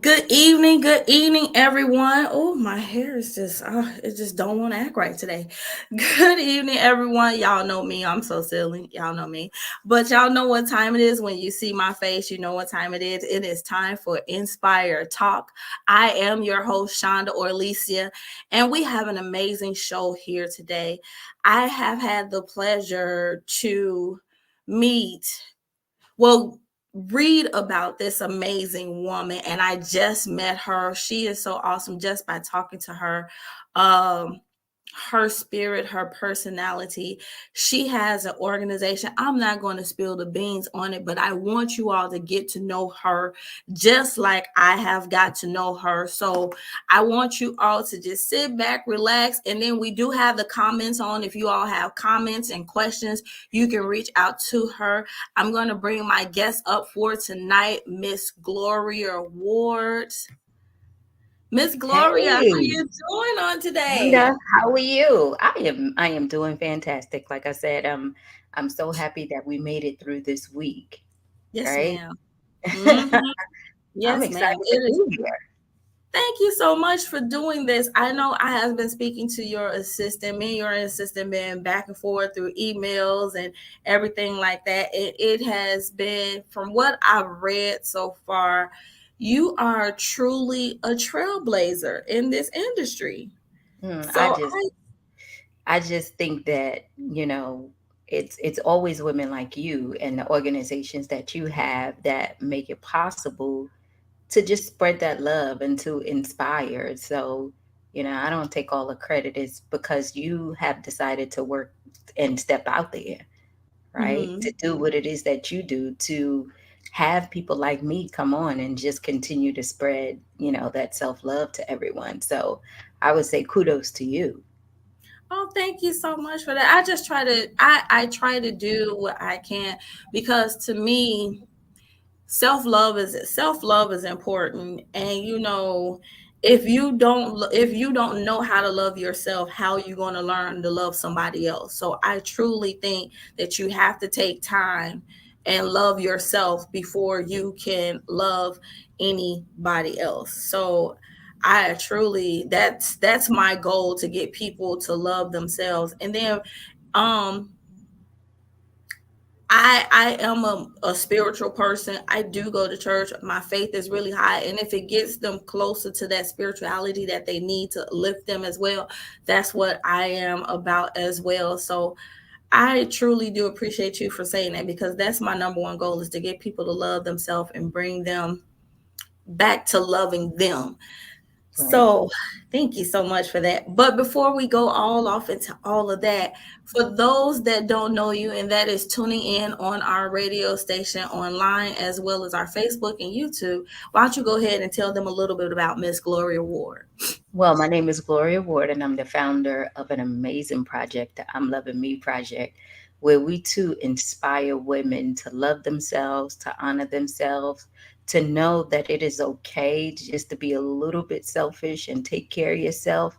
Good evening, everyone. Oh, my hair is it just don't want to act right today. Good evening, everyone. Y'all know me. I'm so silly. Y'all know me. But y'all know what time it is when you see my face. You know what time it is. It is time for Inspire Talk. I am your host, Shonda Orlesia, and we have an amazing show here today. I have had the pleasure to meet well read about this amazing woman, and I just met her. She is so awesome just by talking to her. um her spirit, her personality. She has an organization. I'm not going to spill the beans on it, but I want you all to get to know her just like I have got to know her. So I want you all to just sit back, relax, and then we do have the comments on. If you all have comments and questions, you can reach out to her. I'm going to bring my guest up for tonight, Miss Gloria Ward. Miss Gloria, how Hey, you doing on today? Linda, how are you? I am doing fantastic. Like I said, I'm so happy that we made it through this week, Yes, right? ma'am. Mm-hmm. I'm Yes, ma'am. excited to It is. be here. Thank you so much for doing this. I know I have been speaking to your assistant. Me and your assistant been back and forth through emails and everything like that. It has been, from what I've read so far, you are truly a trailblazer in this industry. Hmm, I So just I just think that, it's always women like you and the organizations that you have that make it possible to just spread that love and to inspire. So, I don't take all the credit. It's because you have decided to work and step out there, right? To mhm. do what it is that you do, to have people like me come on and just continue to spread, that self love to everyone. So I would say kudos to you. Oh, thank you so much for that. I try to do what I can, because to me, self love is important. And if you don't know how to love yourself, how are you going to learn to love somebody else? So I truly think that you have to take time and love yourself before you can love anybody else. So I truly, that's my goal, to get people to love themselves. And then um I am a spiritual person. I do go to church. My faith is really high. And if it gets them closer to that spirituality that they need to lift them as well, that's what I am about as well. So I truly do appreciate you for saying that, because that's my number one goal, is to get people to love themselves and bring them back to loving them. Right. So, thank you so much for that. But before we go all off into all of that, for those that don't know you, and that is tuning in on our radio station online as well as our Facebook and YouTube, why don't you go ahead and tell them a little bit about Miss Gloria Ward? Well, my name is Gloria Ward, and I'm the founder of an amazing project, the I'm Loving Me Project, where we too inspire women to love themselves, to honor themselves, to know that it is okay just to be a little bit selfish and take care of yourself.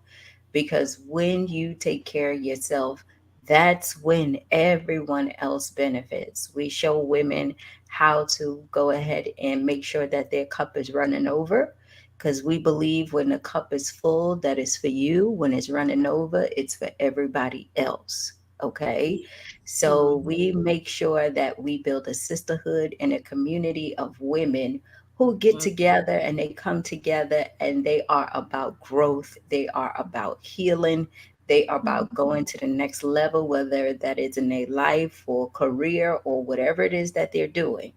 Because when you take care of yourself, that's when everyone else benefits. We show women how to go ahead and make sure that their cup is running over, because we believe when the cup is full, that is for you. When it's running over, it's for everybody else. Okay. So Mhm. we make sure that we build a sisterhood and a community of women who get together and they come together and they are about growth. They are about healing. They are about going to the next level, whether that is in their life or career or whatever it is that they're doing.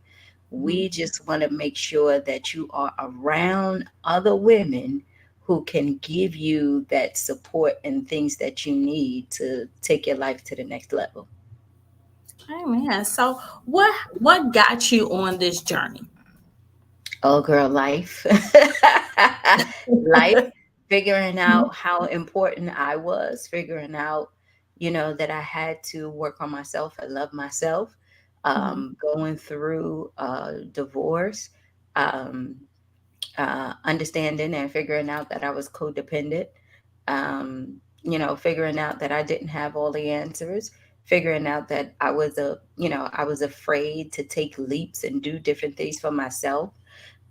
Mhm. We just want to make sure that you are around other women who can give you that support and things that you need to take your life to the next level. Amen. So, what got you on this journey? Oh, girl, life. Life, figuring out how important I was, figuring out, that I had to work on myself and love myself, Mhm. going through divorce, um, understanding and figuring out that I was codependent, figuring out that I didn't have all the answers, figuring out that I was afraid to take leaps and do different things for myself.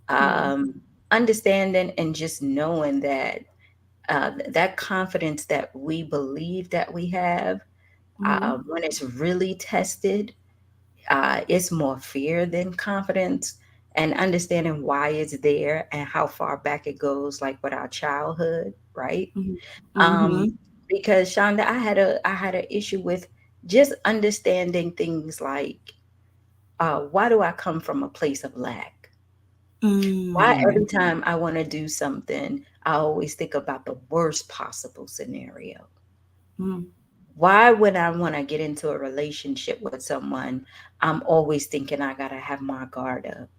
Mhm. understanding and just knowing that that confidence that we believe that we have, Mhm. when it's really tested, it's more fear than confidence. And understanding why it's there and how far back it goes, like with our childhood, right? Mhm. Um, Mhm. because Shonda, I had an issue with just understanding things like, why do I come from a place of lack? Why Mm. every time I want to do something, I always think about the worst possible scenario? Mm. Why, when I want to get into a relationship with someone, I'm always thinking I gotta have my guard up,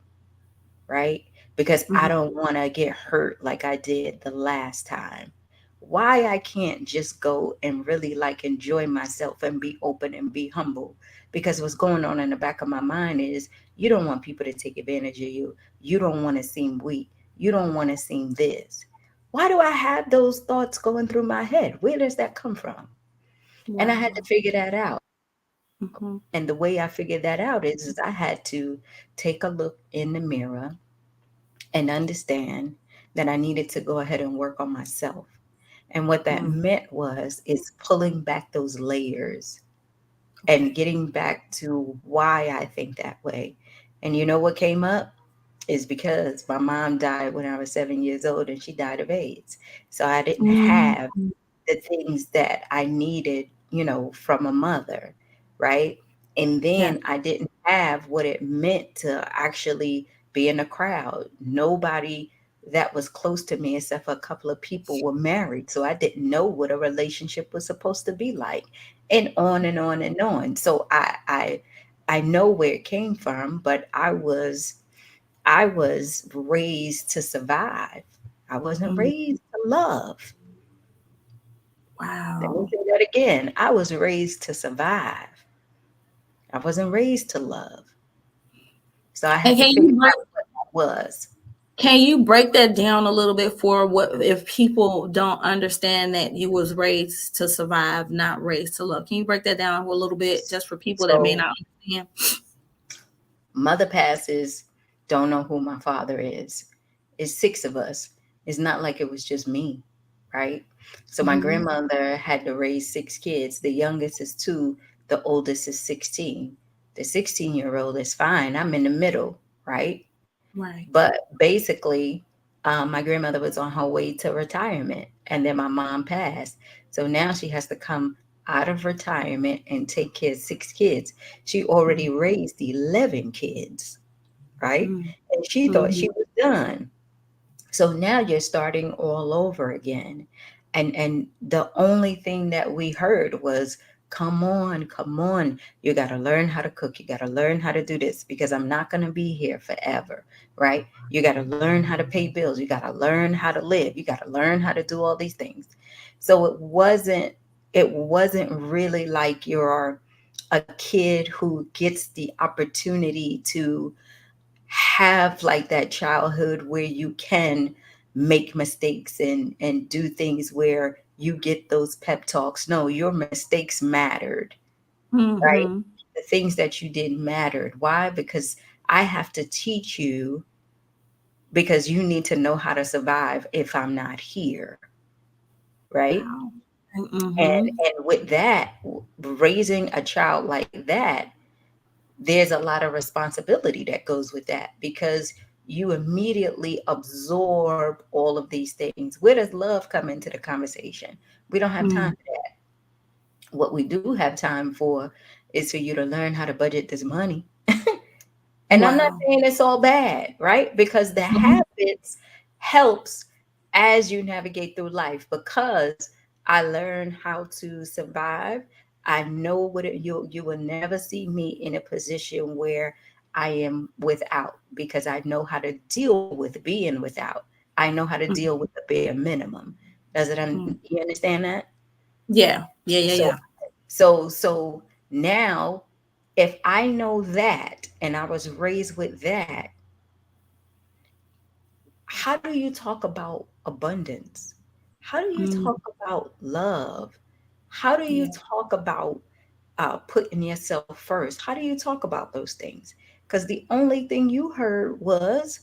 right? Because I Mhm. don't want to get hurt like I did the last time. Why I can't just go and really like enjoy myself and be open and be humble? Because what's going on in the back of my mind is, you don't want people to take advantage of you. You don't want to seem weak. You don't want to seem this. Why do I have those thoughts going through my head? Where does that come from? And I had to Wow. figure that out. Mhm. And the way I figured that out is I had to take a look in the mirror and understand that I needed to go ahead and work on myself. And what that Mm. meant was is pulling back those layers and Okay. getting back to why I think that way. And you know what came up is because my mom died when I was 7 years old, and she died of AIDS. So I didn't Mm. have the things that I needed, from a mother, right? And Yeah. then I didn't have what it meant to actually be in a crowd. Nobody that was close to me, except for a couple of people, were married. So I didn't know what a relationship was supposed to be like, and on and on and on. So I know where it came from, but I was raised to survive. I wasn't Mm. raised to love. Let me Wow. say that again. I was raised to survive. I wasn't raised to love. So I And had to figure out what that was. can you break that down a little bit for what if people don't understand that you was raised to survive, not raised to love? Can you break that down a little bit just for people that may So not understand? mother passes, don't know who my father is. It's six of us. It's not like it was just me, right? So my Mhm. grandmother had to raise six kids. The youngest is two, the oldest is 16. The 16-year-old is fine. I'm in the middle, right? Right. But basically, my grandmother was on her way to retirement, and then my mom passed. So now she has to come out of retirement and take care of six kids. She Mm. already raised 11 kids, right? Mm. And she thought she Mhm. was done. So now you're starting all over again. And the only thing that we heard was, come on, come on. You got to learn how to cook. You got to learn how to do this, because I'm not going to be here forever, right? You got to learn how to pay bills. You got to learn how to live. You got to learn how to do all these things. So it wasn't really like you're a kid who gets the opportunity to have like that childhood where you can make mistakes and do things where you get those pep talks. No, your mistakes mattered, right? Mhm. The things that you did mattered. Why? Because I have to teach you, because you need to know how to survive if I'm not here, right? Wow. and Mhm. and with that, raising a child like that, there's a lot of responsibility that goes with that, because you immediately absorb all of these things. Where does love come into the conversation? We don't have time Mm. for that. What we do have time for is for you to learn how to budget this money. And I'm not Wow. saying it's all bad, right? Because the Mhm. habits helps as you navigate through life, because I learned how to survive. I know what you will never see me in a position where I am without, because I know how to deal with being without. I know how to deal with the bare minimum. Mm. You understand that? Yeah. Yeah. Yeah. So Yeah. so now, if I know that and I was raised with that, how do you talk about abundance? How do you Mm. talk about love? How do you Yeah. talk about putting yourself first? How do you talk about those things? Because the only thing you heard was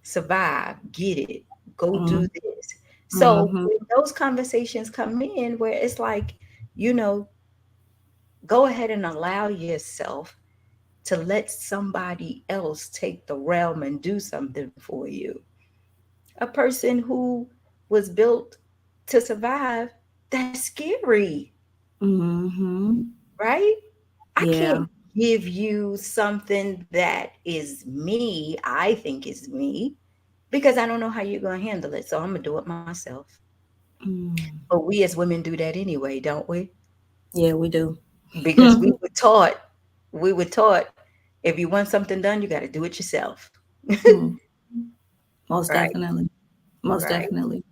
survive, get it, go Mm-hmm. do this. So Mm-hmm. when those conversations come in where it's like, you know, go ahead and allow yourself to let somebody else take the realm and do something for you. A person who was built to survive, that's scary, Mm-hmm. right? I Yeah. can't give you something that is me, I think is me, because I don't know how you're going to handle it. So I'm going to do it myself. Mm. But we as women do that anyway, don't we? Yeah, we do. Because we were taught if you want something done, you got to do it yourself. Mm. Most Right? definitely. Most Right. definitely.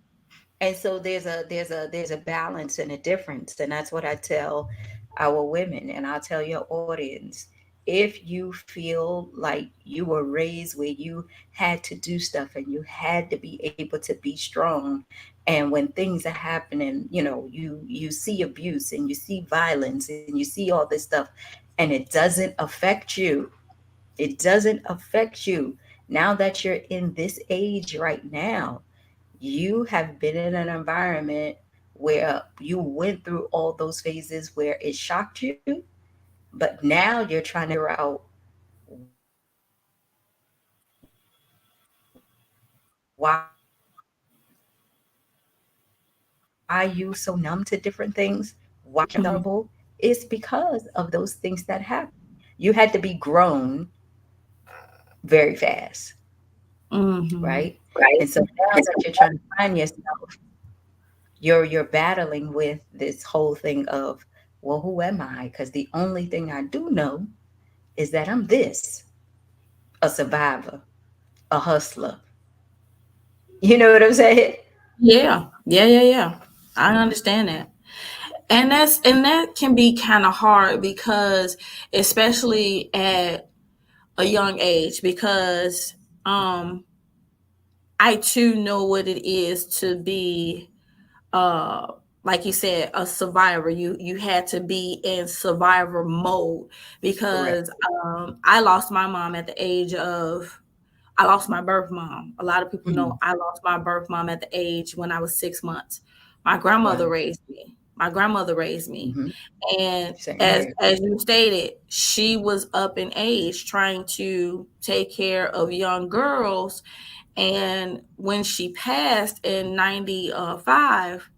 And so there's a balance and a difference, and that's what I tell our women, and I'll tell your audience. If you feel like you were raised where you had to do stuff and you had to be able to be strong, and when things are happening, you see abuse and you see violence and you see all this stuff, and it doesn't affect you, now that you're in this age right now, you have been in an environment where you went through all those phases where it shocked you, but now you're trying to figure out why you so numb to different things. Why you so vulnerable? Why you so vulnerable? It's because of those things that happened. Mm-hmm. You had to be grown very fast, right? And so now that you're trying to Mm-hmm. find yourself, you're battling with this whole thing of, well, who am I? Because the only thing I do know is that I'm this, a survivor, a hustler. You know what I'm saying? Yeah. Yeah, yeah, yeah. I understand that. And that can be kind of hard because especially at a young age because um I too know what it is to be uh like you said, a survivor. You had to be in survivor mode Correct. because I lost my mom at the age of I lost my birth mom. A lot of people Mhm. know I lost my birth mom at the age when I was 6 months. My Wow. grandmother raised me. My grandmother raised me. Hmm. And Same as here. as you stated, she was up in age trying to take care of young girls. And when she passed in 95,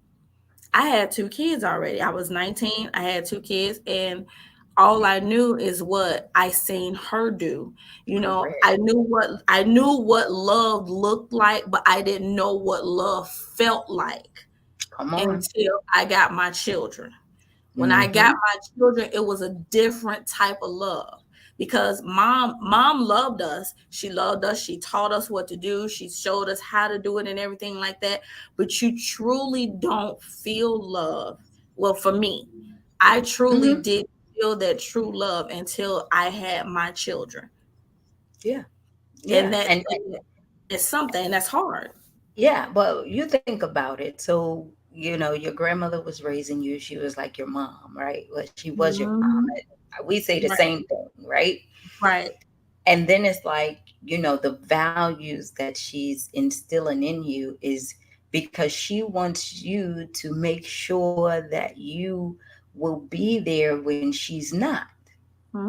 I had two kids already. I was 19. I had two kids, and all I knew is what I seen her do. You know, Correct. I knew what love looked like, but I didn't know what love felt like Come on. until I got my children. When I got Hmm. my children, it was a different type of love because mom loved us. She loved us. She taught us what to do. She showed us how to do it and everything like that. But you truly don't feel love. Well, for me, I truly Hmm. did feel that true love until I had my children. Yeah. And Yeah. that And is something that's hard. yeah, but you think about it. So, your grandmother was raising you. She was like your mom, right? Well, she was your Mhm. mom. We say the Right, same thing, right? right. And then it's like, the values that she's instilling in you is because she wants you to make sure that you will be there when she's not,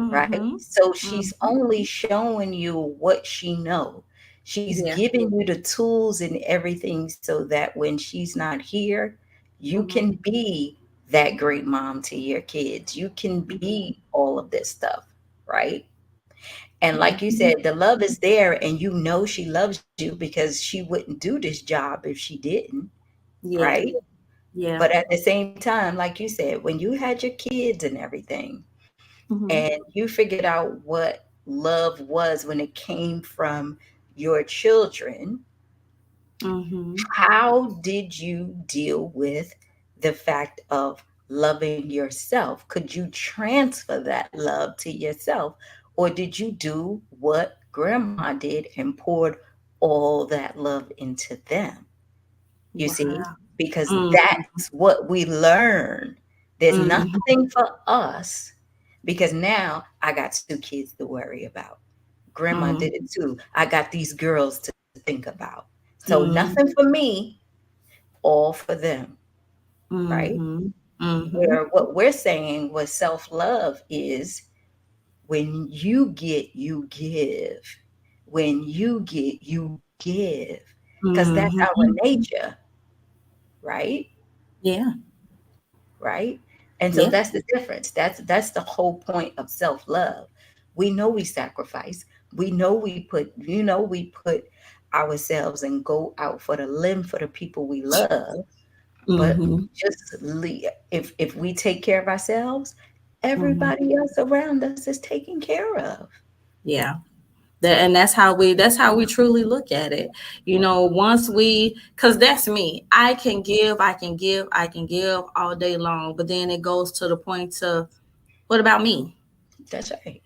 right? Mhm. So she's Mhm. only showing you what she know. She's Yeah. giving you the tools and everything so that when she's not here, you can Mhm. be that great mom to your kids. You can Mhm. be all of this stuff, right? And like you Mhm. said, the love is there, and you know she loves you because she wouldn't do this job if she didn't, Yeah. right? Yeah. But at the same time, like you said, when you had your kids and everything, Mhm. and you figured out what love was when it came from your children, Mhm. how did you deal with the fact of loving yourself? Could you transfer that love to yourself? Or did you do what grandma did and poured all that love into them? You see? Wow. Because Mm. that's what we learn. There's Mhm. nothing for us because now I got two kids to worry about. Grandma did Mhm. it too. I got these girls to take think about. So Mhm. nothing for me, all for them, right? Mhm. Mhm. Where what we're saying was self love is when you get, you give. When you get, you give. Because that's our Mhm. nature, right? Yeah. Right? And so Yeah. that's the difference. That's the whole point of self-love. We know we sacrifice. We know we put, we put ourselves and go out for the limb for the people we love. But Mhm. if we take care of ourselves, Mhm. everybody else around us is taken care of. Yeah. And that's how we truly look at it. Once we, because that's me. I can give all day long, but then it goes to the point to, what about me? That's right.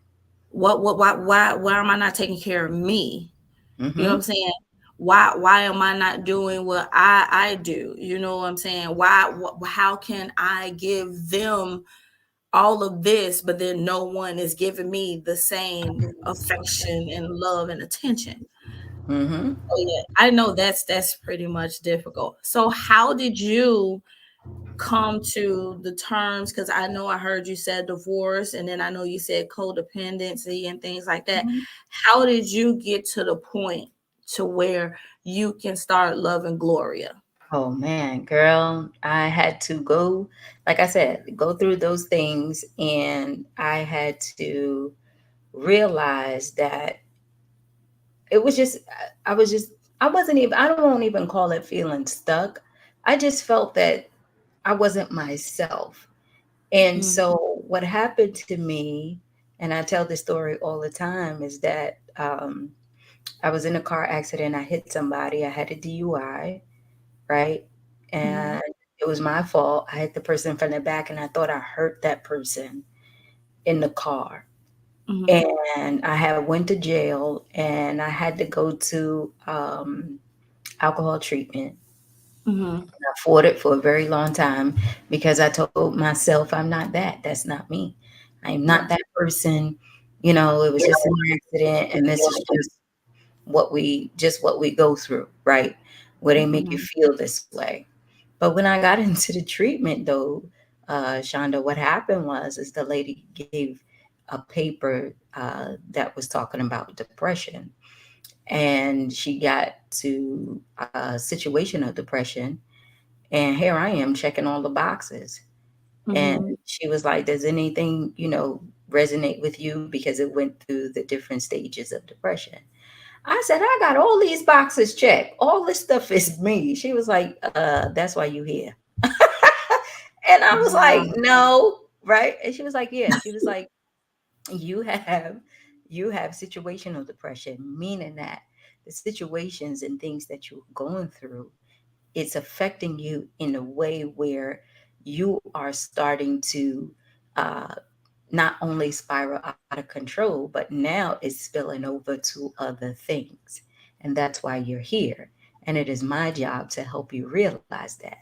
What why am I not taking care of me? You know what Mm-hmm. I'm saying? Why am I not doing what I do? You know what I'm saying? How can I give them all of this, but then no one is giving me the same affection and love and attention? Mm-hmm. Oh yeah, I know that's pretty much difficult. So how did you come to the terms? Because I know I heard you said divorce, and then I know you said codependency and things like that. How did you get to the point to where you can start loving Gloria? Oh man, girl, I had to go, like I said, go through those things, and I had to realize that it was just, I was just, I wasn't even, I don't even call it feeling stuck. I just felt that I wasn't myself. And Mhm, so what happened to me, and I tell this story all the time, is that I was in a car accident. I hit somebody. I had a DUI, right? mhm, And it was my fault. I hit the person from the back, and I thought I hurt that person in the car. mhm, And I had went to jail, and I had to go to alcohol treatment. mhm. I fought it for a very long time because I told myself I'm not that. That's not me. I'm not Right. that person. It was just an accident, and this is just what we go through, right? Where they make you Mhm, feel this way. But when I got into the treatment, though, Shonda, what happened is the lady gave a paper that was talking about depression, and she got to a situation of depression, and here I am checking all the boxes. And mhm. she was like, "Does anything, resonate with you?" Because it went through the different stages of depression. I said, "I got all these boxes checked. All this stuff is me." She was like, "That's why you here." And I was like, Wow. "No," right? And she was like, "Yeah." She was like, "You have you have situational depression, meaning that the situations and things that you're going through, it's affecting you in a way where you are starting to uh, not only spiral out of control, but now it's spilling over to other things. And that's why you're here. And it is my job to help you realize that."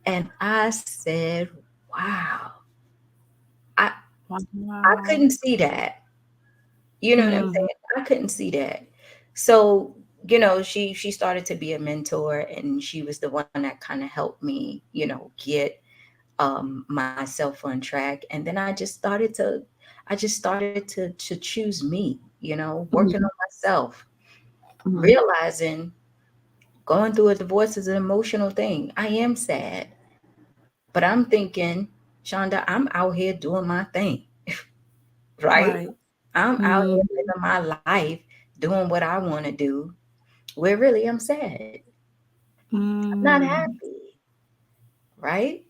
And I said, wow, I, I Wow. couldn't see that. You know what I'm Mhm, saying? I couldn't see that. So, she started to be a mentor, and she was the one that kind of helped me, get myself on track. And then I just started to choose me, working on mhm, myself, mhm. realizing going through a divorce is an emotional thing. I am sad, but I'm thinking, Shonda, I'm out here doing my thing, right? Right. I'm out Mhm, here living my life, doing what I want to do, where really I'm sad. I'm not mm, happy, right?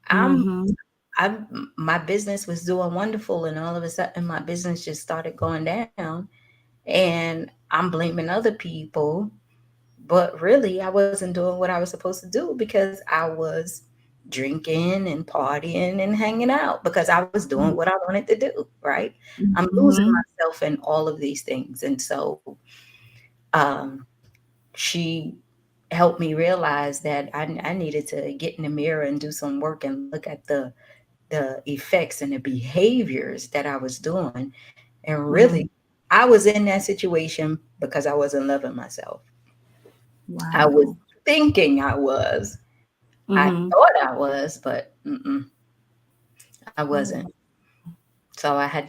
I'm mhm. I My business was doing wonderful, and all of a sudden my business just started going down, and I'm blaming other people, but really I wasn't doing what I was supposed to do because I was drinking and partying and hanging out because I was doing Mhm, what I wanted to do, right? I'm losing mhm. myself in all of these things. And so um, she helped me realize that I needed to get in the mirror and do some work and look at the effects and the behaviors that I was doing. And really, Right. I was in that situation because I wasn't loving myself. I was Wow. thinking I was. I Mm-hmm. thought I was, but I wasn't. Oh, So I had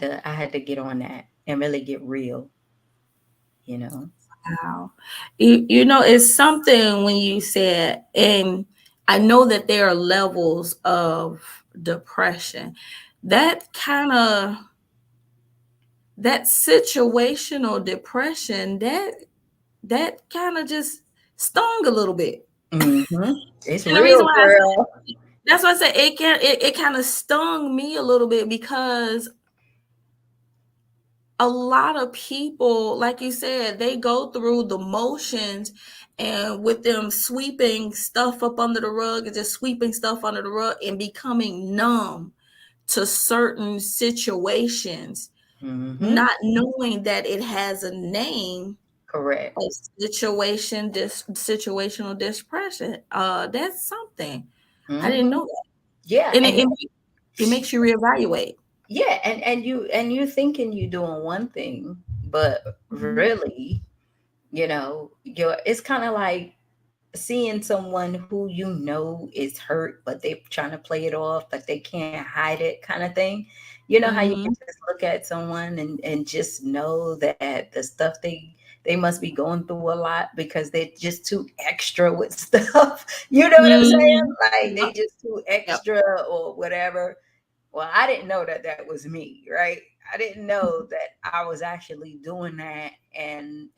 to get on that and really get real, you know. wow. You know, it's something when you said, and I know that there are levels of depression. That kind of that situational depression, that kind of just stung a little bit. It's And the reason real, why I girl. said that's why I said it kind of stung me a little bit because a lot of people, like you said, they go through the motions and with them sweeping stuff up under the rug and just sweeping stuff under the rug and becoming numb to certain situations, Hmm. not knowing that it has a name Correct. of situational depression. That's something. I didn't Hmm. know that. Yeah, And and it makes you reevaluate. yeah, and you thinking you're doing one thing, but Mhm. really, it's kind of like seeing someone who is hurt, but they're trying to play it off, but they can't hide it, kind of thing. You know how you can Mhm. just look at someone and just know that the stuff they must be going through a lot because they're just too extra with stuff. You know what I'm saying? Mhm. Like they Yep. just too Yep. extra or whatever. Well, I didn't know that that was me, right? I didn't know that I was actually doing that and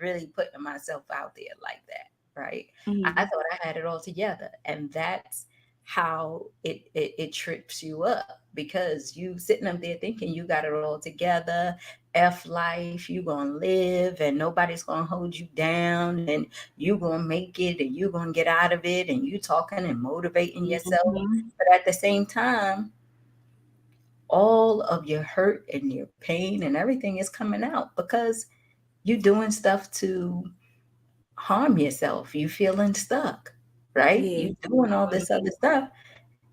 really putting myself out there like that, right? I Mhm. thought I had it all together, and that's how it trips you up because you sitting up there thinking you got it all together. F life, you gonna live, and nobody's gonna hold you down, and you gonna make it, and you gonna get out of it, and you talking and motivating yourself. Mhm. But at the same time, all of your hurt and your pain and everything is coming out because you're doing stuff to harm yourself. You feeling stuck, right? Yeah. You doing all this other stuff,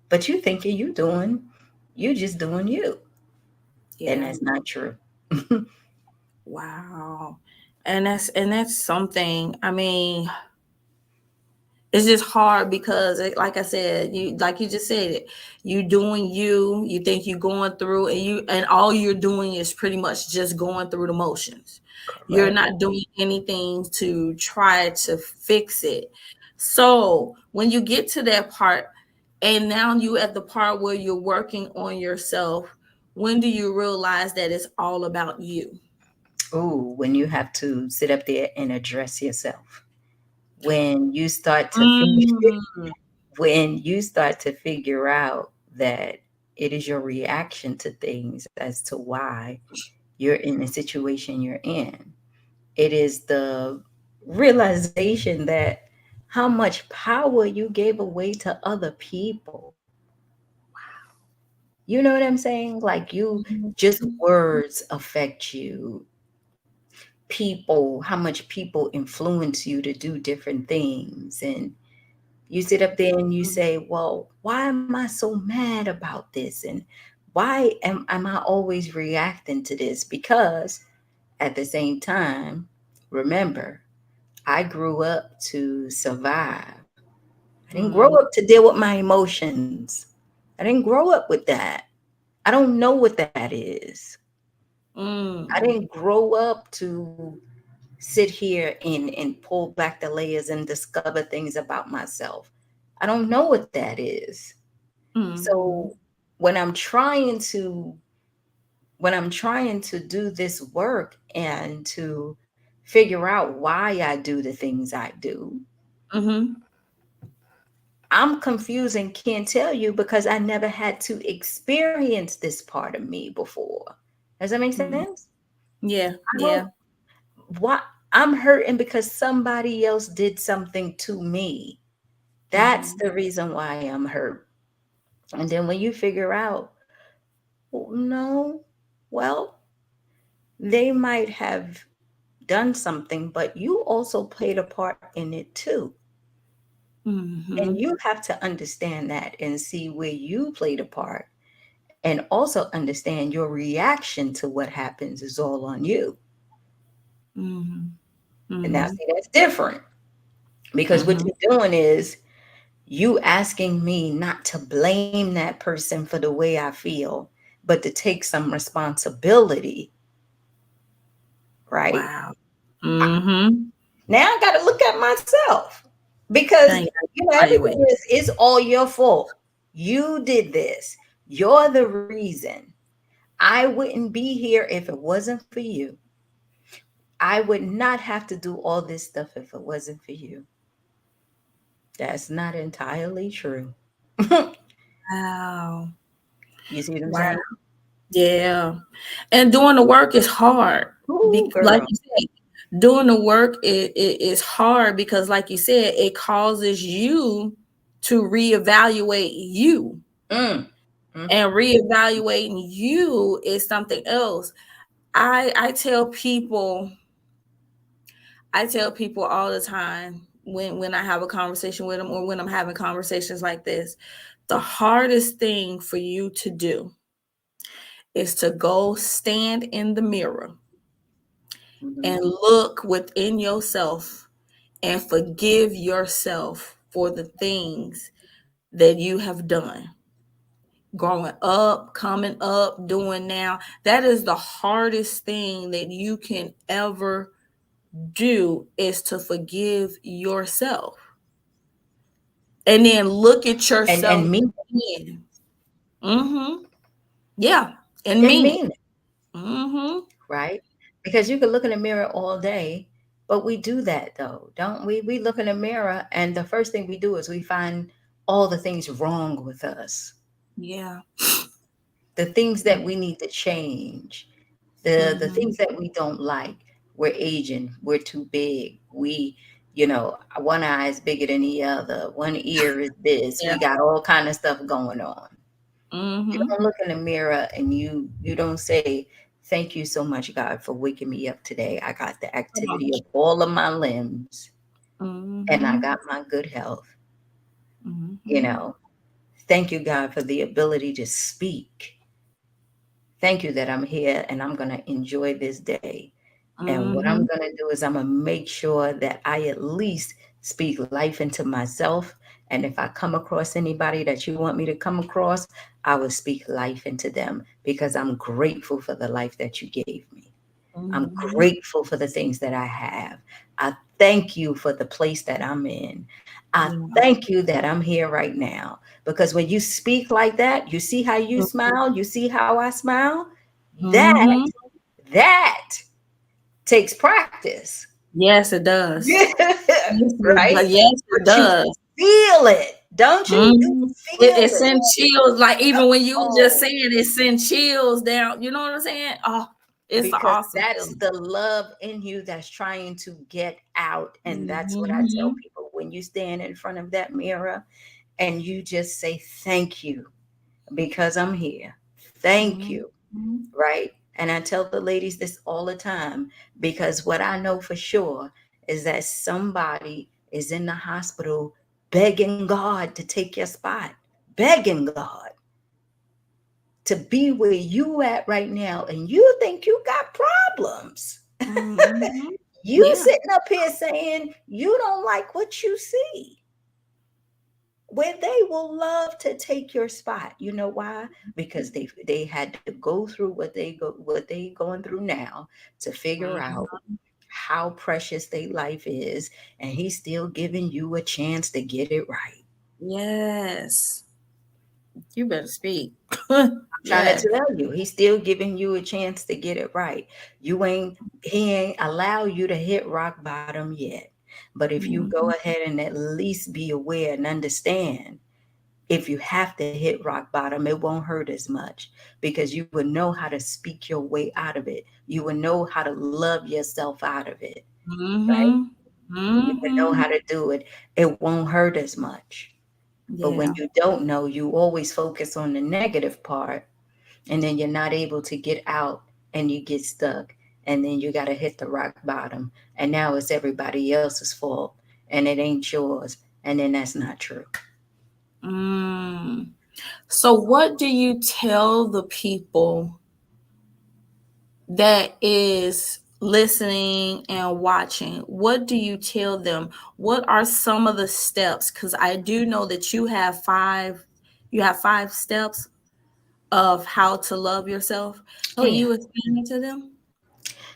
but you thinking you just doing you, and Yeah. that's not true. Wow. And that's something. I mean, it's just hard because like I said, you like you just said it, you doing you think you going through and all you're doing is pretty much just going through the motions. You're Correct. not doing anything to try to fix it. So when you get to that part and now you at the part where you're working on yourself, when do you realize that it's all about you? Ooh, when you have to sit up there and address yourself, when you start to Mm, when you start to figure out that it is your reaction to things as to why you're in the situation you're in. It is the realization that how much power you gave away to other people. You know what I'm saying? Like you mhm, just words affect you. People, how much people influence you to do different things. And you sit up there and you mhm, say, well, why am I so mad about this? And why am I always reacting to this? Because at the same time, remember, I grew up to survive. I didn't grow mm, up to deal with my emotions. I didn't grow up with that. I don't know what that is. I mm, didn't grow up to sit here and pull back the layers and discover things about myself. I don't know what that is. So mhm, when I'm trying to when I'm trying to do this work and to figure out why I do the things I do, mhm, I'm confused and can't tell you because I never had to experience this part of me before. Does that make mm. sense? Yeah, I don't yeah. why I'm hurting because somebody else did something to me. That's Mhm, the reason why I'm hurt. And then when you figure out, well, no, well, they might have done something, but you also played a part in it too. And mhm, you have to understand that and see where you played a part and also understand your reaction to what happens is all on you. mhm, And now, mhm, see, that's different. Because what Mhm. you're doing is you asking me not to blame that person for the way I feel, but to take some responsibility, right? Wow. Mhm. Now I got to look at myself because, Now you everything evaluate. is all your fault. You did this. You're the reason. I wouldn't be here if it wasn't for you. I would not have to do all this stuff if it wasn't for you. That's not entirely true. Wow. You see what I'm Wow. saying? Yeah. And doing the work is hard. Ooh, Like girl. you said, doing the work is hard because, like you said, it causes you to reevaluate you. Mm. Mm. And reevaluating you is something else. I tell people, all the time when I have a conversation with them or when I'm having conversations like this, the hardest thing for you to do is to go stand in the mirror Mhm. and look within yourself and forgive yourself for the things that you have done growing up, coming up, doing now. That is the hardest thing that you can ever do, is to forgive yourself and then look at yourself And mean again. Mm-hmm. Yeah. And and mean it. mean it, Mm-hmm. right? Because you can look in the mirror all day, but we do that though, don't we? We look in the mirror and the first thing we do is we find all the things wrong with us, Yeah. the things that we need to change, the Mm-hmm. things that we don't like. We're aging, we're too big. We, one eye is bigger than the other, one ear is this. Yeah. We got all kind of stuff going on. You Mm-hmm. don't look in the mirror and you don't say, "Thank you so much, God, for waking me up today. I got the Come on. activity of all of my limbs and I Mm-hmm. got my good health." You Mm-hmm. know, thank you, God, for the ability to speak. Thank you that I'm here and I'm going to enjoy this day. And what I'm Mm-hmm. going to do is I'm going to make sure that I at least speak life into myself. And if I come across anybody that you want me to come across, I will speak life into them because I'm grateful for the life that you gave me. I'm Mm-hmm. grateful for the things that I have. I thank you for the place that I'm in. I Yeah. thank you that I'm here right now. Because when you speak like that, you see how you smile, you see how I smile. That Mm-hmm. that takes practice. Yes, it does. Yeah, Yes, right? yes, it But you does. feel it, don't you? You Mhm. It feel it. sends chills, like, even when you were just Oh, saying it sends chills down, you know what I'm saying? Oh, it's an because awesome that's feeling. the love in you that's trying to get out. And that's what I tell Mhm. people when you stand in front of that mirror and you just say, "Thank you because I'm here. Thank Mhm. you." Right? And I tell the ladies this all the time because what I know for sure is that somebody is in the hospital begging God to take your spot, begging God to be where you at right now. And you think you got problems. Mhm. You Yeah. sitting up here saying you don't like what you see, where they will love to take your spot. You know why? Because they had to go through what they going through now to figure out Mhm. how precious their life is, and he's still giving you a chance to get it right. Yes. You better speak. I'm trying Yes. to tell you, he's still giving you a chance to get it right. He ain't allow you to hit rock bottom yet. But if you go Mhm. ahead and at least be aware and understand, if you have to hit rock bottom, it won't hurt as much because you would know how to speak your way out of it. You would know how to love yourself out of it, right? Mhm. You would know Mhm. how to do it. It won't hurt as much. But when Yeah. you don't know, you always focus on the negative part, and then you're not able to get out and you get stuck. And then you got to hit the rock bottom. And now it's everybody else's fault and it ain't yours. And then that's not true. Mm. So what do you tell the people that is listening and watching, what do you tell them? What are some of the steps? Because I do know that you have 5 steps of how to love yourself. Oh Can yeah. you explain it to them?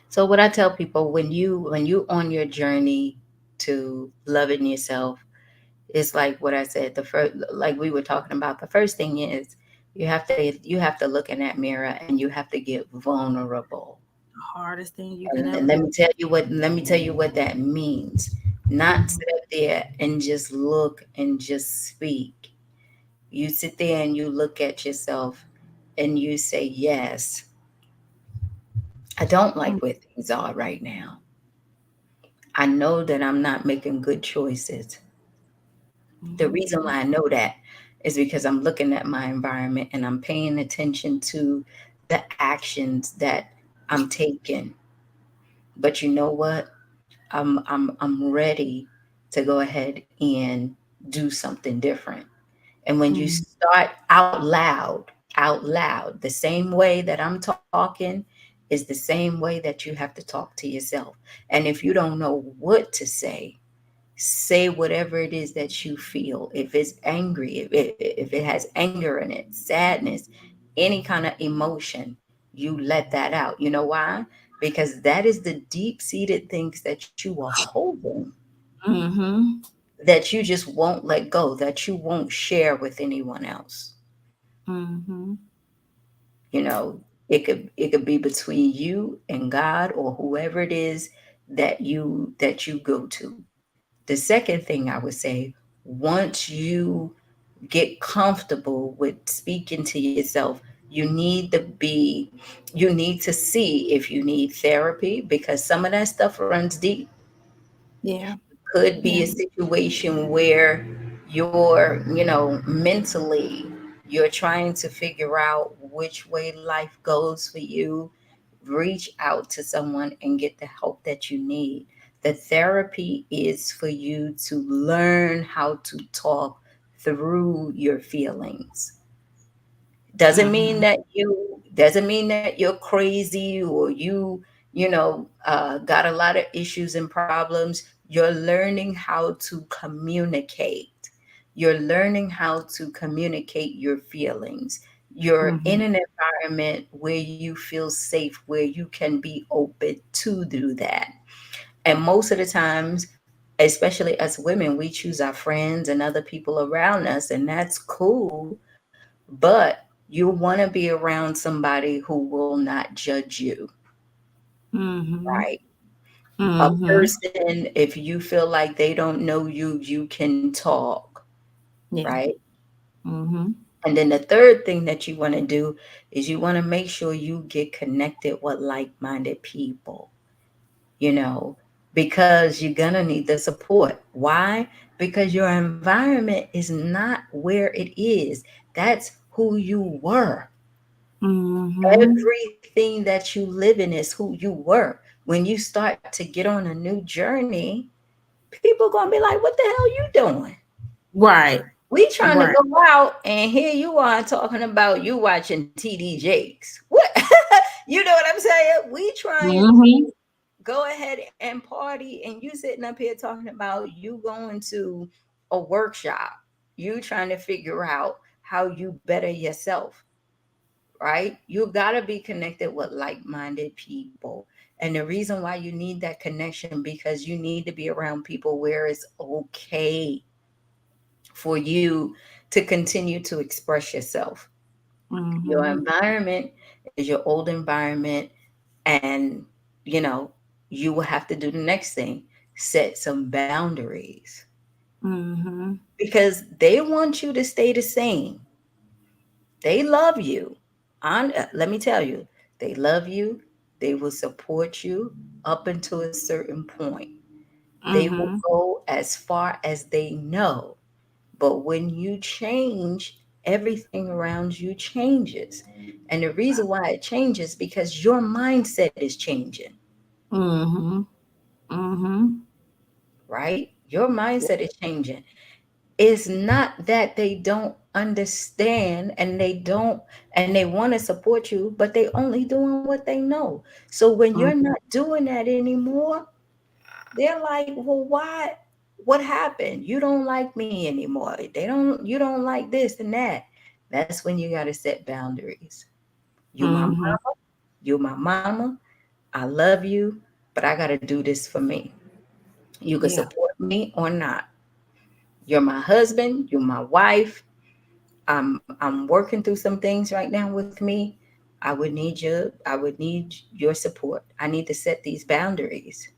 So what I tell people, when you on your journey to loving yourself, it's like what I said, the first, like we were talking about, the first thing is you have to look in that mirror and you have to get vulnerable. The hardest thing you can And ever do. let me tell you what that means. Not Mhm. sit up there and just look and just speak. You sit there and you look at yourself and you say, yes, I don't like where things are right now. I know that I'm not making good choices. The Mhm. reason why I know that is because I'm looking at my environment and I'm paying attention to the actions that I'm taking. But you know what? I'm ready to go ahead and do something different. And when you Mhm. start out loud, the same way that I'm talking is the same way that you have to talk to yourself. And if you don't know what to say whatever it is that you feel. If it's angry, if it has anger in it, sadness, any kind of emotion, you let that out. You know why? Because that is the deep seated things that you are holding, Mhm. that you just won't let go, that you won't share with anyone else. Mhm. You know, it could be between you and God or whoever it is that you go to. The second thing I would say, once you get comfortable with speaking to yourself, you need to be, you need to see if you need therapy because some of that stuff runs deep. Yeah. Could be Yeah. a situation where mentally, you're trying to figure out which way life goes for you. Reach out to someone and get the help that you need. The therapy is for you to learn how to talk through your feelings. Mhm. Doesn't mean that you're crazy or you got a lot of issues and problems. You're learning how to communicate. You're learning how to communicate your feelings. You're in Mhm. an environment where you feel safe, where you can be open to do that. And most of the times, especially as women, we choose our friends and other people around us, and that's cool. But you want to be around somebody who will not judge you, Mhm. right? A Mhm. person, if you feel like they don't know you, you can talk, Yeah. right? Mhm. And then the third thing that you want to do is you want to make sure you get connected with like minded people, you know, because you're going to need the support. Why? Because your environment is not where it is. That's who you were. Mhm. Everything that you live in is who you were. When you start to get on a new journey, people gonna be like, "What the hell you doing? Right. We trying to Right. go out, and here you are talking about you watching TD Jakes. What? You know what I'm saying? We trying Mhm. to go ahead and party, and you sitting up here talking about you going to a workshop. You trying to figure out how you better yourself, right? You got to be connected with like-minded people. And the reason why you need that connection, because you need to be around people where it's okay for you to continue to express yourself. Your Mhm. environment is your old environment, and you know, you will have to do the next thing, set some boundaries, Mhm. because they want you to stay the same. They love you. Let me tell you, they love you. They will support you up until a certain point. They will Mhm. go as far as they know. But when you change, everything around you changes. And the reason why it changes because your mindset is changing, Mhm. Mhm. right? Your mindset is changing. It's not that they don't understand, and they want to support you, but they only doing what they know. So when you're Mhm. not doing that anymore, they're like, well, why? What happened? You don't like me anymore. You don't like this and that. That's when you got to set boundaries. You my Mhm. mama, you my mama. I love you, but I got to do this for me. You can Yeah. support me or not. You're my husband, you're my wife. I'm working through some things right now with me. I would need your support. I need to set these boundaries.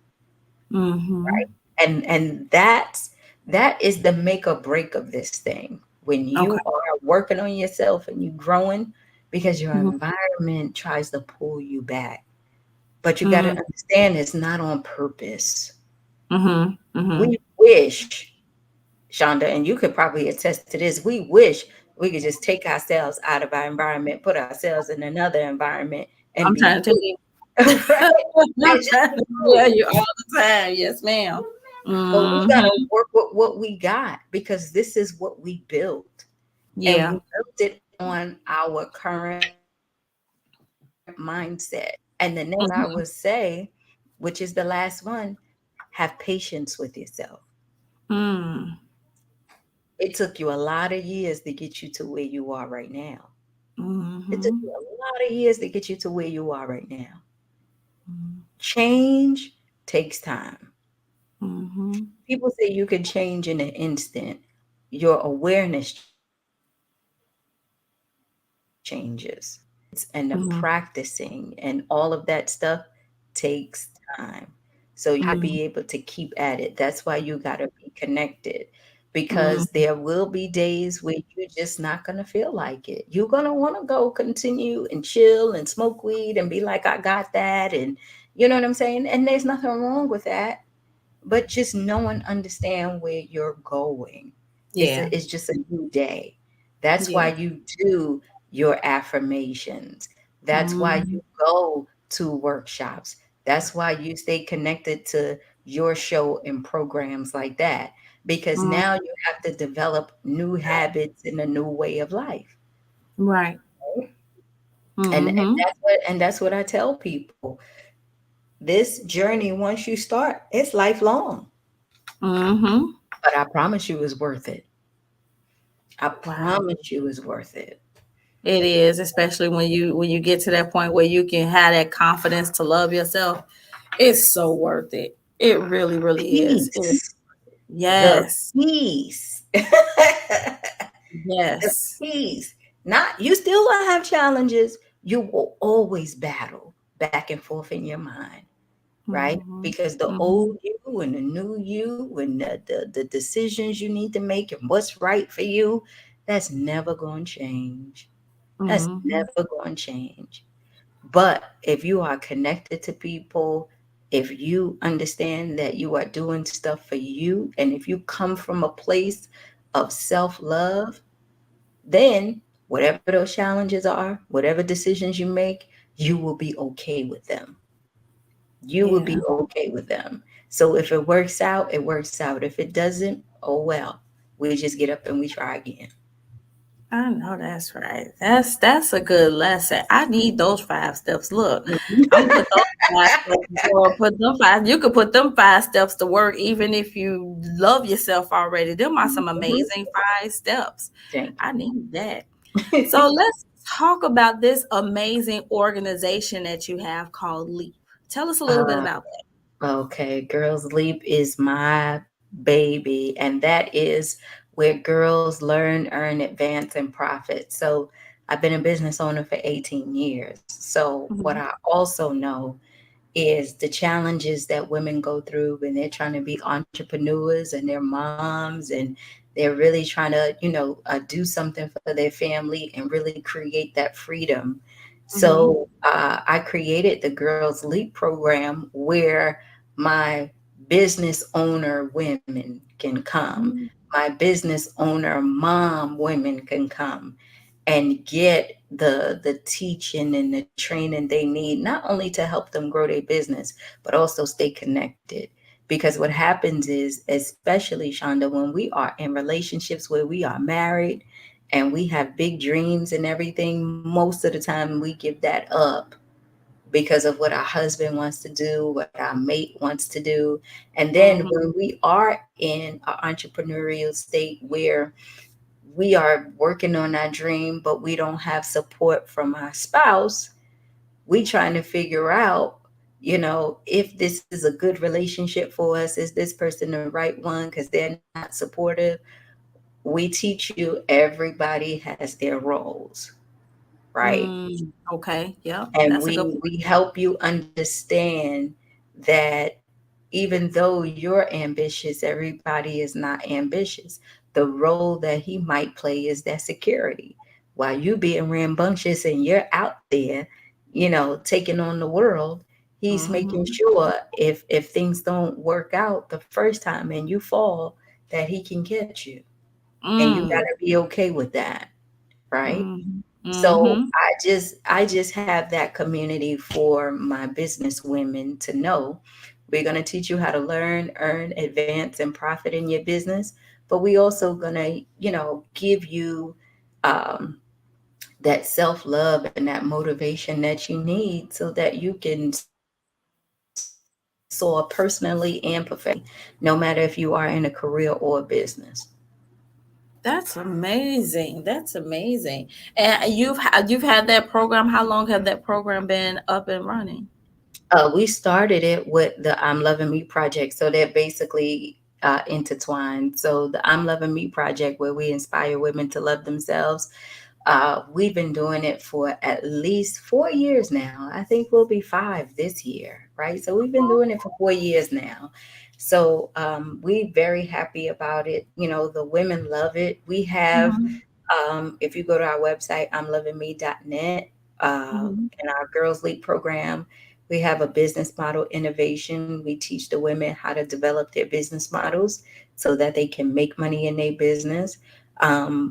Mhm. And that is the make or break of this thing. When Okay. you are working on yourself and you growing, because your Mhm. environment tries to pull you back. But you got to Mhm. understand it's not on purpose. Mhm. We Mhm. wish, Shonda, and you could probably attest to this, we wish we could just take ourselves out of our environment, put ourselves in another environment, and I'm be trying to tell you. right, and I'm just trying be to tell cool. you all the time. Yes, ma'am. But we got to Mhm. work with what we got because this is what we built. And we Yeah. built it on our current mindset. And the next thing I would say, which is the last one, have patience with yourself. Mm. It took you a lot of years to get you to where you are right now. It took you Mhm. a lot of years to get you to where you are right now. Mhm. Change takes time. Mhm. People say you can change in an instant. Your awareness changes. The habits and the practicing and all of that stuff takes time. So you got to be able to Mhm. keep at it. That's why you got to be connected because there Mhm. will be days where you're just not going to feel like it. You're going to want to go continue and chill and smoke weed and be like, I got that. And you know what I'm saying? And there's nothing wrong with that, but just know and understand where you're going. Yeah. It's just a new day. That's why Yeah. you do your affirmations. That's why Mhm. you go to workshops. That's why you stay connected to your show and programs like that. Because Mhm. now you have to develop new habits and a new way of life. Right. Right? Mhm. And that's what I tell people. This journey, once you start, it's lifelong. Mhm. But I promise you it's worth it. I Wow. promise you it's worth it. It is, especially when you get to that point where you can have that confidence to love yourself. It's so worth it. It really, really is. It is. Peace. The Yes. peace. The Yes. peace. Not you still gonna have challenges. You will always battle back and forth in your mind, right? Mhm. Because the Mhm. old you and the new you and the decisions you need to make and what's right for you, that's never gonna change. That's Mhm. never gonna change. But if you are connected to people, if you understand that you are doing stuff for you, and if you come from a place of self love, then whatever those challenges are, whatever decisions you make, you will be okay with them. You will Yeah. be okay with them. So if it works out, it works out. If it doesn't, oh well. We just get up and we try again. I know that's right. That's a good lesson. I need those 5 steps. Look, I'm gonna put those 5 steps. Or put them five. You could put them 5 steps to work, even if you love yourself already. Them are some Mhm. amazing 5 steps. Thank I need that. you. So let's talk about this amazing organization that you have called Leap. Tell us a little bit uh, about that. Okay, Girls Leap is my baby, and that is where girls learn, earn, advance, and profit. So I've been a business owner for 18 years. So what Mhm. I also know is the challenges that women go through when they're trying to be entrepreneurs and they're moms and they're really trying to, do something for their family and really create that freedom. Mhm. So I created the Girls Leap program where my business owner women can come, Mhm. my business owner mom women can come and get the teaching and the training they need, not only to help them grow their business but also stay connected. Because what happens is, especially Shonda, when we are in relationships where we are married and we have big dreams and everything, most of the time we give that up because of what our husband wants to do, what our mate wants to do. And then Mhm. when we are in an entrepreneurial state where we are working on our dream, but we don't have support from our spouse, we trying to figure out, if this is a good relationship for us, is this person the right one? Because they're not supportive. We teach you everybody has their roles, right? Okay. Yep. And That's a good we help you understand that even though you're ambitious, everybody is not ambitious. The role that he might play is that security. While you being rambunctious and you're out there, taking on the world, he's point. making Mhm. sure if things don't work out the first time and you fall, that he can catch you. And you Mm. gotta be okay with that, right? Mhm. So Mhm. I just have that community for my business women to know. We're gonna teach you how to learn, earn, advance, and profit in your business. But we also gonna, give you um, that self love and that motivation that you need so that you can soar personally and professionally, no matter if you are in a career or a business. That's amazing. That's amazing. And you've had that program. How long have that program been up and running? We started it with the I'm Loving Me project. So they're basically intertwined. So the I'm Loving Me project, where we inspire women to love themselves, we've been doing it for at least 4 years now. I think we'll be five this year, right? So we've been doing it for 4 years now. So we're very happy about it. The women love it. We have Mhm. if you go to our website, imlovingme.net, Mhm. in our Girls League program, we have a business model innovation. We teach the women how to develop their business models so that they can make money in their business.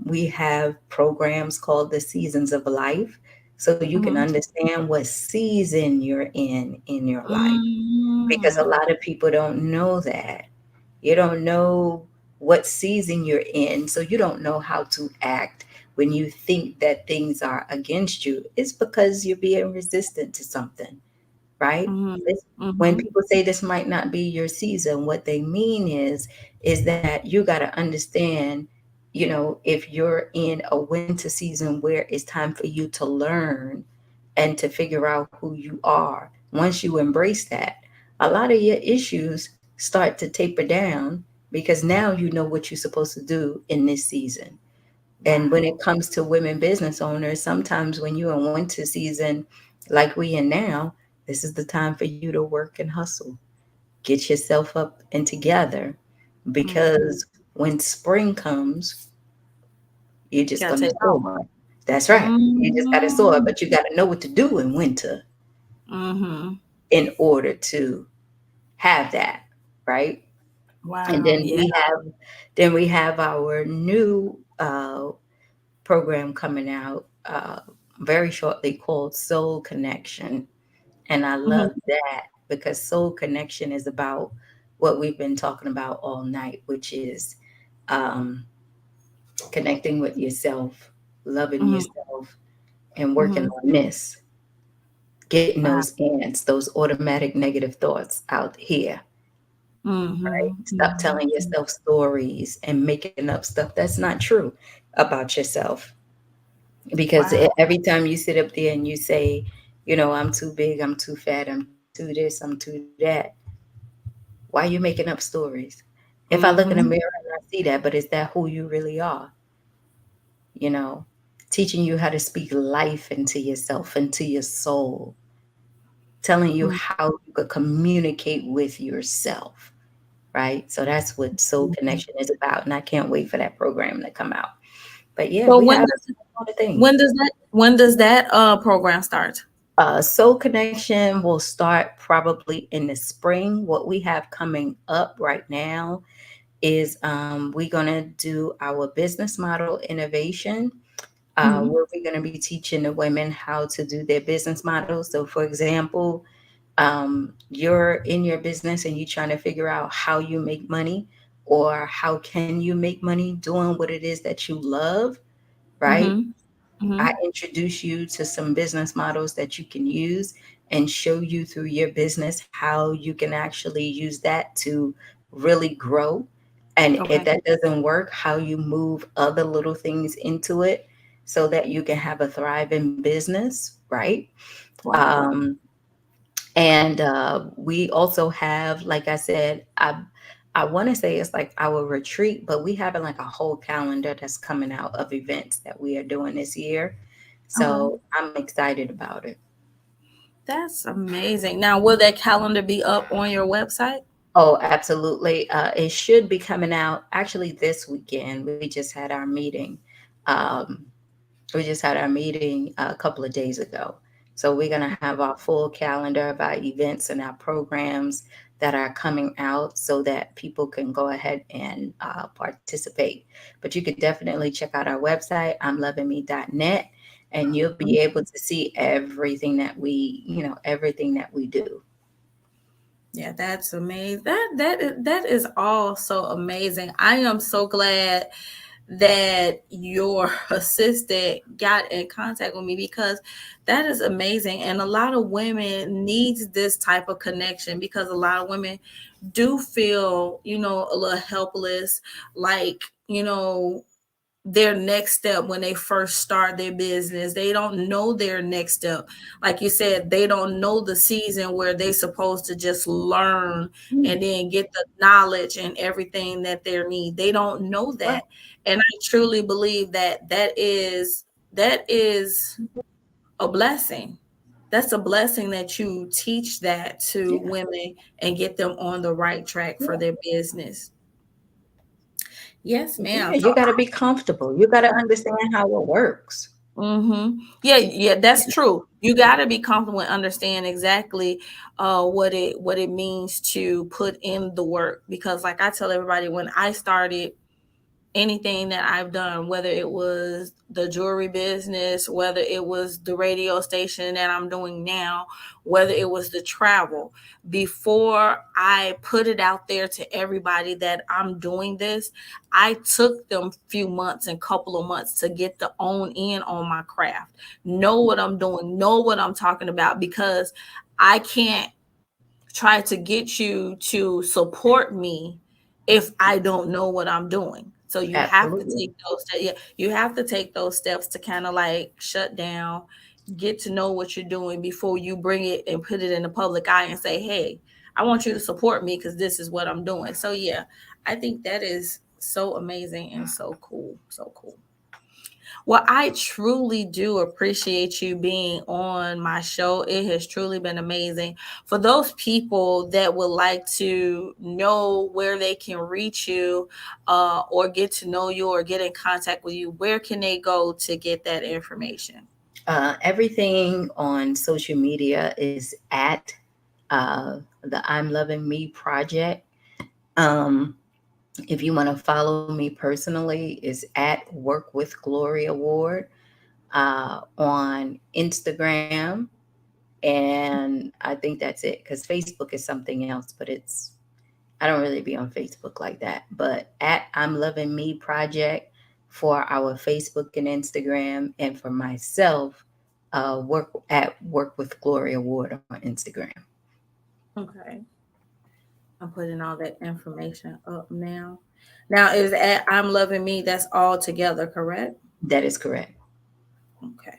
We have programs called the Seasons of Life, so you can Mhm. understand what season you're in your life, because a Mm. lot of people don't know that. You don't know what season you're in, so you don't know how to act when you think that things are against you. It's because you're being resistant to something, right? Mhm. This, when Mhm. people say this might not be your season, what they mean is that you got to understand, if you're in a winter season where it's time for you to learn and to figure out who you are. Once you embrace that, a lot of your issues start to taper down because now you know what you're supposed to do in this season. And when Wow. it comes to women business owners, sometimes when you're in winter season, like we in now, this is the time for you to work and hustle. Get yourself up and together, Mhm. because when spring comes, you're just Gotta gonna take off. soar. That's right. You just gotta soar, Mm. but you gotta know what to do in winter Mhm. in order to have that, right? And Wow. Yeah. then we have our new program coming out very shortly called Soul Connection. And I Mhm. love that because Soul Connection is about what we've been talking about all night, which is um, connecting with yourself, loving Mhm. yourself, and working Mhm. on this, getting Wow. those ants, those automatic negative thoughts out here. Mhm. Stop telling Mhm. yourself stories and making up stuff that's not true about yourself. Because Wow. every time you sit up there and you say, I'm too big, I'm too fat, I'm too this, I'm too that, why are you making up stories? If I look in the Mhm. mirror and I see that, but is that who you really are? You know, Teaching you how to speak life into yourself, into your soul, telling you Mhm. how you could communicate with yourself, right? So that's what Soul Mhm. Connection is about. And I can't wait for that program to come out. But yeah, So we have a lot of things. when does that program start? Soul Connection will start probably in the spring. What we have coming up right now is we're going to do our business model innovation, Mhm. where we're going to be teaching the women how to do their business models. So, for example, you're in your business and you're trying to figure out how you make money, or how can you make money doing what it is that you love. right? Mm-hmm. I Mm-hmm. introduce you to some business models that you can use and show you through your business how you can actually use that to really grow. And if Okay. that doesn't work, how you move other little things into it so that you can have a thriving business, right? Right. Um, and we also have, like I said, I want to say it's like our retreat, but we have like a whole calendar that's coming out of events that we are doing this year. Okay. So I'm excited about it. That's amazing. Now, will that calendar be up on your website? Oh, absolutely. It should be coming out actually this weekend. We just had our meeting. Um, we just had our meeting a couple of days ago. So we're going to have our full calendar of our events and our programs that are coming out so that people can go ahead and participate. But you could definitely check out our website, imlovingme.net, and you'll be able to see everything that everything that we do. Yeah, that's amazing. That is all so amazing. I am so glad that your assistant got in contact with me because that is amazing. And a lot of women needs this type of connection because a lot of women do feel, a little helpless, like, their next step when they first start their business. They don't know their next step. Like you said, they don't know the season where they supposed to just learn Mm, and then get the knowledge and everything that they need. They don't know right. that. And I truly believe that that is a blessing. That's a blessing that you teach that to Yeah. women and get them on the right track for Yeah. their business. Yes, Yeah. ma'am. You got to be comfortable. You got to understand how it works. Yeah, yeah, that's true. You got to be comfortable and understand exactly what it means to put in the work because like I tell everybody when I started anything that I've done, whether it was the jewelry business, whether it was the radio station that I'm doing now, whether it was the travel, before I put it out there to everybody that I'm doing this, I took them few months and couple of months to get the own in on my craft, know what I'm doing, know what I'm talking about because I can't try to get you to support me if I don't know what I'm doing. So you have to Absolutely. take those yeah, you have to take those steps to kind of like shut down, get to know what you're doing before you bring it and put it in the public eye and say, "Hey, I want you to support me because this is what I'm doing." So yeah, I think that is so amazing and so cool. So cool. Well, I truly do appreciate you being on my show. It has truly been amazing. For those people that would like to know where they can reach you or get to know you or get in contact with you, where can they go to get that information? Everything on social media is at the I'm Loving Me project. Um, if you want to follow me personally, is at Work with Gloria Award on Instagram, and I think that's it because Facebook is something else, but I don't really be on Facebook like that. But at I'm Loving Me project for our Facebook and Instagram, and for myself, Work with Gloria Ward on Instagram. Okay. I'm putting all that information up now. Now, is at I'm Loving Me, that's all together, correct? That is correct. Okay.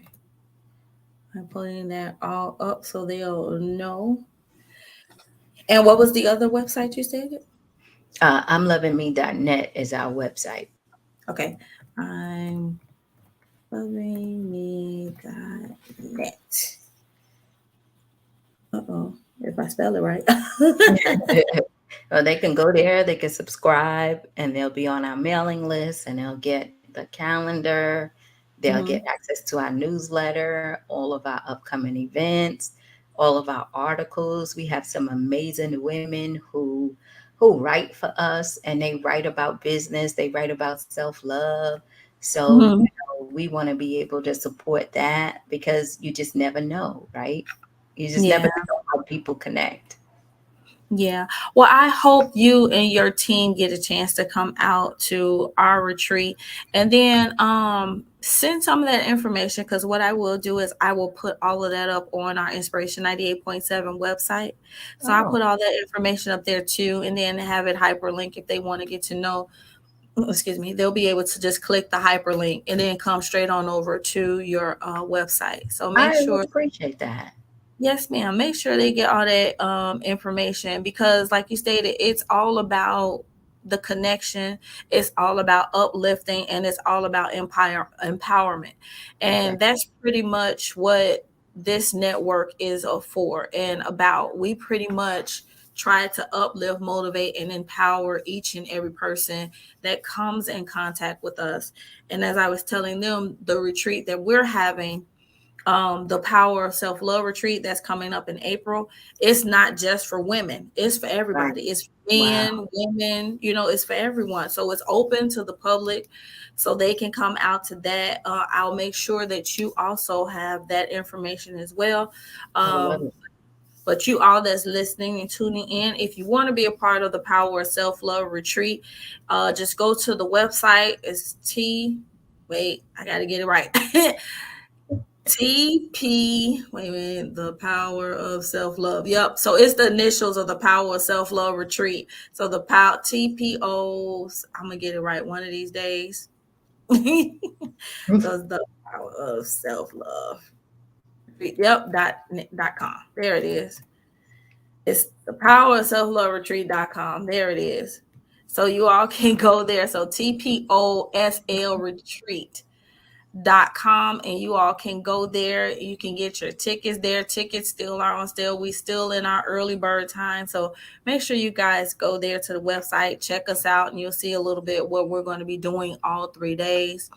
I'm putting that all up so they'll know. And what was the other website you stated? I'mLovingMe.net is our website. Okay. I'm loving me.net. Uh-oh. If I spell it right. Well, they can go there, they can subscribe, and they'll be on our mailing list, and they'll get the calendar, they'll get Hmm. access to our newsletter, all of our upcoming events, all of our articles. We have some amazing women who write for us, and they write about business, they write about self-love. So, Hmm. we want to be able to support that because you just never know, right? You just never Yeah. know how people connect. Yeah. Well, I hope you and your team get a chance to come out to our retreat and then send some of that information, because what I will do is I will put all of that up on our Inspiration 98.7 website. So I'll Oh, put all that information up there too, and then have it hyperlink if they want to get to know, excuse me, they'll be able to just click the hyperlink and then come straight on over to your website. So make I would sure. appreciate that. Yes, ma'am. Make sure they get all that information, because, like you stated, it's all about the connection. It's all about uplifting, and it's all about empowerment. And Exactly. that's pretty much what this network is for and about. We pretty much try to uplift, motivate, and empower each and every person that comes in contact with us. And as I was telling them, the retreat that we're having, the Power of Self Love retreat that's coming up in April, it's not just for women, it's for Right. everybody. It's Wow. men, women, it's for everyone. So it's open to the public, so they can come out to that. I'll make sure that you also have that information as well. I would love Um, it. but you all that's listening and tuning in, if you want to be a part of the Power of Self Love retreat, just go to the website. It's wait, I got to get it right. Wait a minute, the Power of Self Love. Yep. So it's the initials of the Power of Self Love Retreat. So the power TPOs, I'm gonna get it right one of these days. So it's the Power of Self Love. Yep. .com. There it is. It's the Power of Self Love Retreat.com. There it is. So you all can go there. So TPOSL Retreat.com, and you all can go there. You can get your tickets there. Tickets still are on sale. We still in our early bird time. So make sure you guys go there to the website, check us out, and you'll see a little bit what we're going to be doing all 3 days.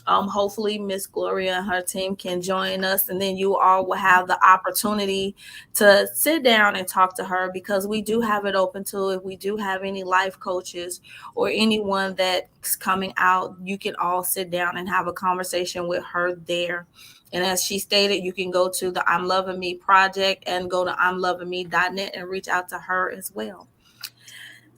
Hopefully Miss Gloria and her team can join us, and then you all will have the opportunity to sit down and talk to her, because we do have it open to, if we do have any life coaches or anyone that's coming out, you can all sit down and have a conversation with her there. And as she stated, you can go to the I'm Loving Me project and go to I'mLovingMe.net and reach out to her as well.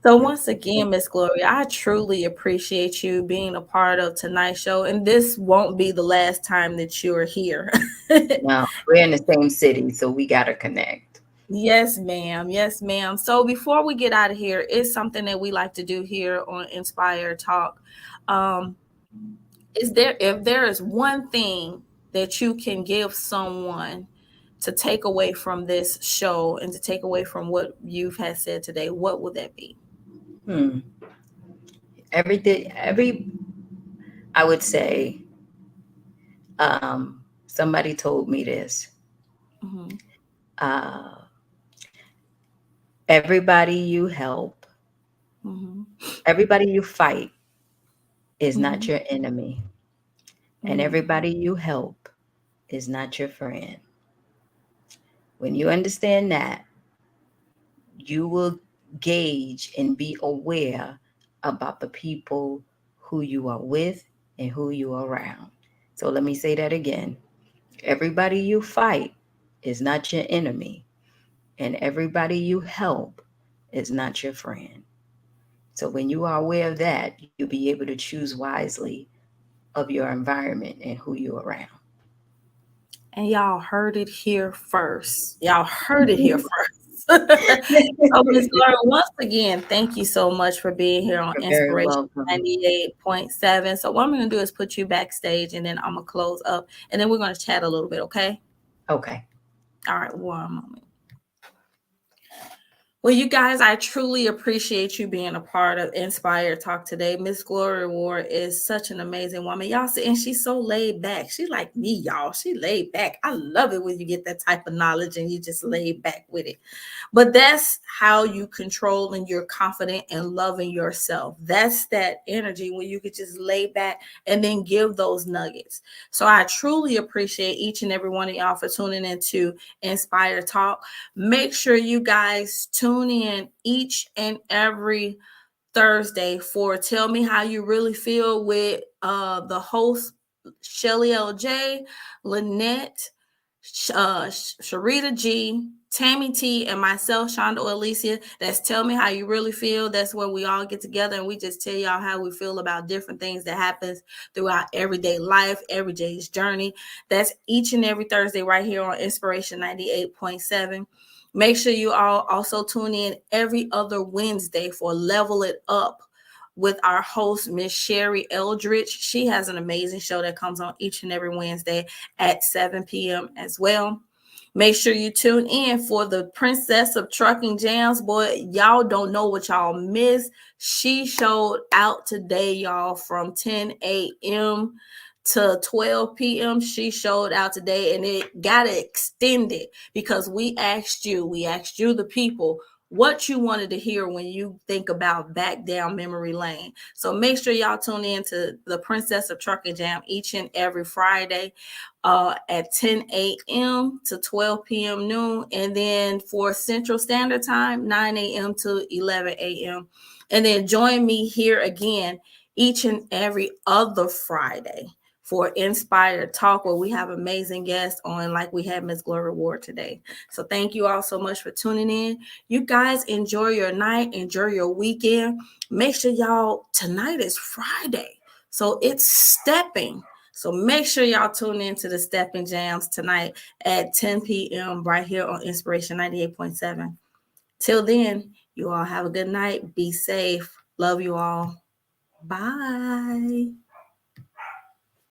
So once again, Miss Gloria, I truly appreciate you being a part of tonight's show, and this won't be the last time that you're here. No, we're in the same city, so we gotta connect. Yes, ma'am. Yes, ma'am. So before we get out of here, it's something that we like to do here on Inspire Talk. Um, if there is one thing that you can give someone to take away from this show and to take away from what you've had said today, what would that be? Hmm. I would say, somebody told me this. Mm-hmm. Uh, everybody you help, Mm-hmm. everybody you fight is not Mm-hmm. your enemy, and everybody you help is not your friend. When you understand that, you will gauge and be aware about the people who you are with and who you are around. So let me say that again. Everybody you fight is not your enemy, and everybody you help is not your friend. So when you are aware of that, you'll be able to choose wisely of your environment and who you're around. And y'all heard it here first. Y'all heard it here first. So, Miss Laura, once again, thank you so much for being here on You're very Inspiration welcome. 98.7. So, what I'm going to do is put you backstage, and then I'm going to close up, and then we're going to chat a little bit, okay? Okay. All right, one moment. Well, you guys, I truly appreciate you being a part of Inspire Talk today. Miss Gloria Ward is such an amazing woman. Y'all see, and she's so laid back. She like me, y'all. She laid back. I love it when you get that type of knowledge and you just laid back with it. But that's how you control and you're confident and loving yourself. That's that energy when you could just lay back and then give those nuggets. So I truly appreciate each and every one of y'all for tuning into Inspire Talk. Make sure you guys tune in each and every Thursday for Tell Me How You Really Feel with the host Shelly LJ, Lynette, Sharita G, Tammy T and myself, Shonda or Alicia. That's Tell Me How You Really Feel. That's where we all get together and we just tell y'all how we feel about different things that happens throughout everyday life, everyday's journey. That's each and every Thursday right here on Inspiration 98.7. Make sure you all also tune in every other Wednesday for Level It Up with our host, Miss Sherry Eldridge. She has an amazing show that comes on each and every Wednesday at 7 p.m. as well. Make sure you tune in for the Princess of Trucking Jams. Boy, y'all don't know what y'all missed. She showed out today, y'all, from 10 a.m. to 12 p.m. She showed out today, and it got extended because we asked you, the people, what you wanted to hear when you think about back down memory lane. So make sure y'all tune in to the Princess of Trucking Jam each and every Friday at 10 a.m. to 12 p.m. noon. And then for Central Standard Time, 9 a.m. to 11 a.m. And then join me here again each and every other Friday for Inspired Talk, where we have amazing guests on, like we had Miss Gloria Ward today. So thank you all so much for tuning in. You guys enjoy your night, enjoy your weekend. Make sure y'all, tonight is Friday. So it's stepping. So make sure y'all tune in to the Stepping Jams tonight at 10 p.m. right here on Inspiration 98.7. Till then, you all have a good night. Be safe. Love you all. Bye.